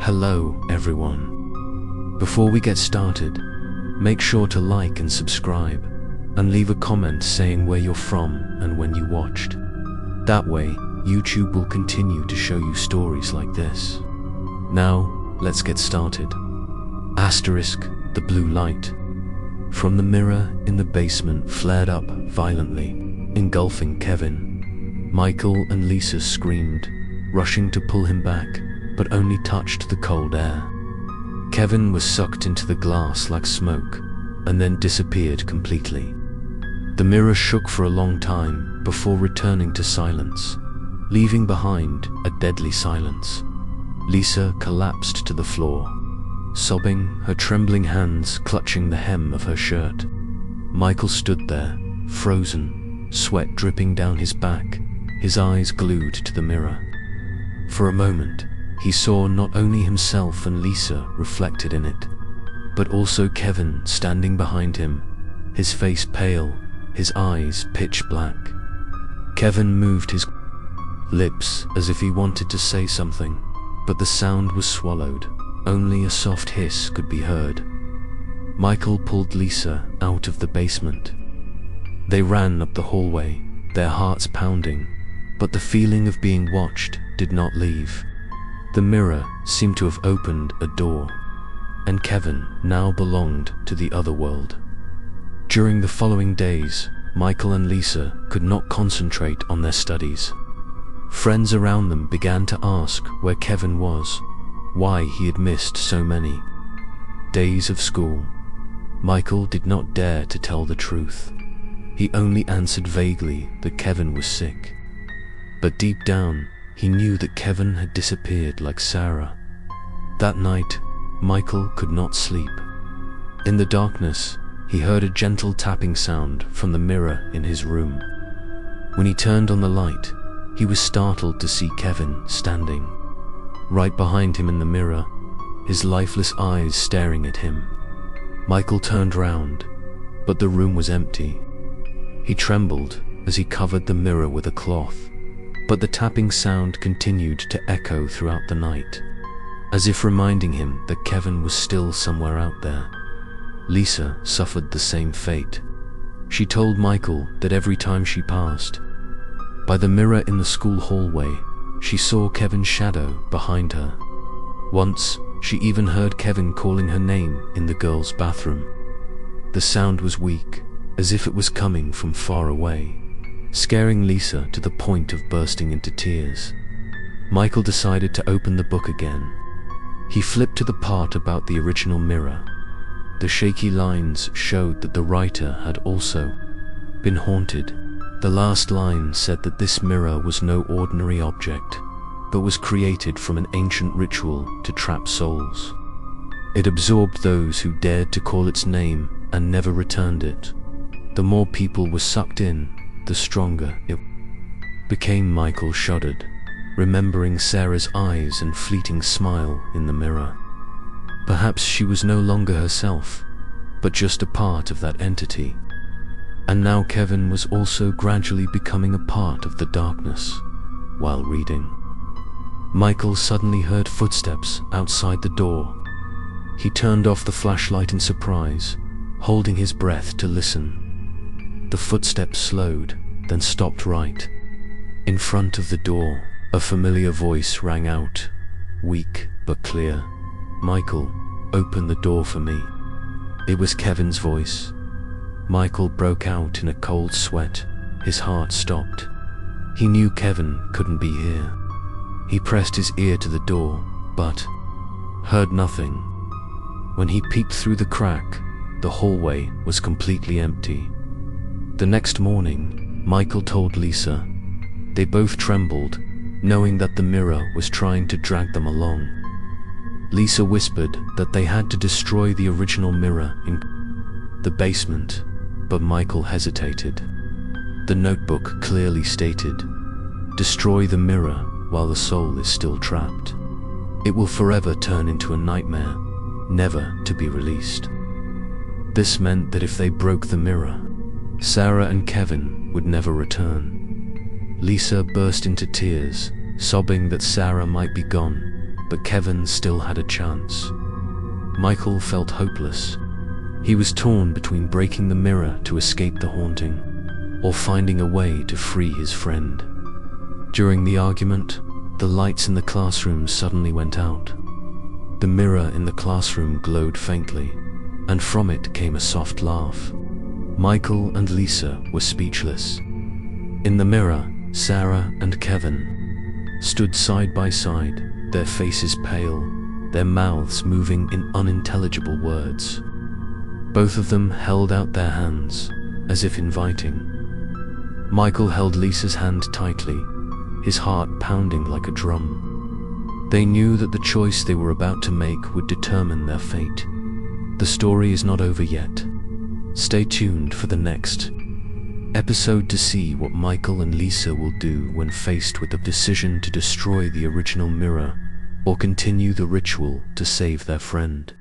Hello, everyone. Before we get started, make sure to like and subscribe, and leave a comment saying where you're from and when you watched. That way, YouTube will continue to show you stories like this. Now, let's get started. Asterisk, the blue light from the mirror in the basement flared up violently, engulfing Kevin. Michael and Lisa screamed, rushing to pull him back, but only touched the cold air. Kevin was sucked into the glass like smoke, and then disappeared completely. The mirror shook for a long time before returning to silence, leaving behind a deadly silence. Lisa collapsed to the floor, sobbing, her trembling hands clutching the hem of her shirt. Michael stood there, frozen, sweat dripping down his back, his eyes glued to the mirror. For a moment, he saw not only himself and Lisa reflected in it, but also Kevin standing behind him, his face pale, his eyes pitch black. Kevin moved his lips as if he wanted to say something, but the sound was swallowed. Only a soft hiss could be heard. Michael pulled Lisa out of the basement. They ran up the hallway, their hearts pounding, but the feeling of being watched did not leave. The mirror seemed to have opened a door, and Kevin now belonged to the other world. During the following days, Michael and Lisa could not concentrate on their studies. Friends around them began to ask where Kevin was, why he had missed so many days of school. Michael did not dare to tell the truth. He only answered vaguely that Kevin was sick. But deep down, he knew that Kevin had disappeared like Sarah. That night, Michael could not sleep. In the darkness, he heard a gentle tapping sound from the mirror in his room. When he turned on the light, he was startled to see Kevin standing right behind him in the mirror, his lifeless eyes staring at him. Michael turned round, but the room was empty. He trembled as he covered the mirror with a cloth, but the tapping sound continued to echo throughout the night, as if reminding him that Kevin was still somewhere out there. Lisa suffered the same fate. She told Michael that every time she passed by the mirror in the school hallway, she saw Kevin's shadow behind her. Once, she even heard Kevin calling her name in the girls' bathroom. The sound was weak, as if it was coming from far away, scaring Lisa to the point of bursting into tears. Michael decided to open the book again. He flipped to the part about the original mirror. The shaky lines showed that the writer had also been haunted. The last line said that this mirror was no ordinary object, but was created from an ancient ritual to trap souls. It absorbed those who dared to call its name and never returned it. The more people were sucked in, the stronger it became. Michael shuddered, remembering Sarah's eyes and fleeting smile in the mirror. Perhaps she was no longer herself, but just a part of that entity. And now Kevin was also gradually becoming a part of the darkness. While reading, Michael suddenly heard footsteps outside the door. He turned off the flashlight in surprise, holding his breath to listen. The footsteps slowed, then stopped right in front of the door. A familiar voice rang out, weak but clear. "Michael, open the door for me." It was Kevin's voice. Michael broke out in a cold sweat. His heart stopped. He knew Kevin couldn't be here. He pressed his ear to the door, but heard nothing. When he peeked through the crack, the hallway was completely empty. The next morning, Michael told Lisa. They both trembled, knowing that the mirror was trying to drag them along. Lisa whispered that they had to destroy the original mirror in the basement, but Michael hesitated. The notebook clearly stated, "Destroy the mirror while the soul is still trapped. It will forever turn into a nightmare, never to be released." This meant that if they broke the mirror, Sarah and Kevin would never return. Lisa burst into tears, sobbing that Sarah might be gone, but Kevin still had a chance. Michael felt hopeless. He was torn between breaking the mirror to escape the haunting, or finding a way to free his friend. During the argument, the lights in the classroom suddenly went out. The mirror in the classroom glowed faintly, and from it came a soft laugh. Michael and Lisa were speechless. In the mirror, Sarah and Kevin stood side by side, their faces pale, their mouths moving in unintelligible words. Both of them held out their hands, as if inviting. Michael held Lisa's hand tightly, his heart pounding like a drum. They knew that the choice they were about to make would determine their fate. The story is not over yet. Stay tuned for the next episode to see what Michael and Lisa will do when faced with the decision to destroy the original mirror or continue the ritual to save their friend.